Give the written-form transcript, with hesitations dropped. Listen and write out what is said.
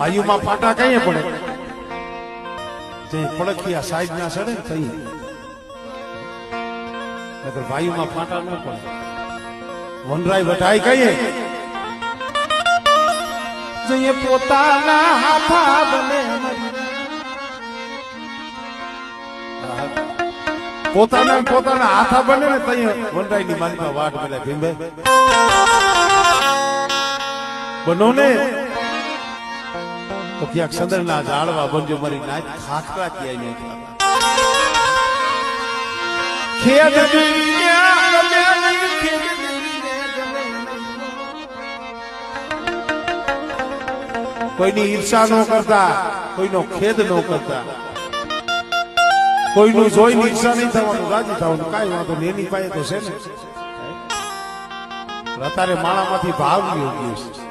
વાયુમાં ફાટા કઈ પડે જે પડખિયા સાઈડ ના સડે ને તઈ વાયુમાં ફાટા ન પડે વનરાય વઢાઈ કહીએ જે પોતાના હાથા બને પોતાના હાથા બને ને તઈ વનરાય ની માલિકા વાટ મળે ભીંબે બનો ને તો ક્યાંક સદરના ઝાડવા બનજો મારી નાચ ખાખરા ક્યાંય નહીં કોઈની ઈર્ષા ન કરતા કોઈનો ખેદ ન કરતા કોઈનું જોઈને ઈર્ષા નહીં થવાનું રાજી થવાનું કાંઈ વાંધો એની પાસે તો છે ને અત્યારે માળામાંથી ભાવ યોગ્ય છે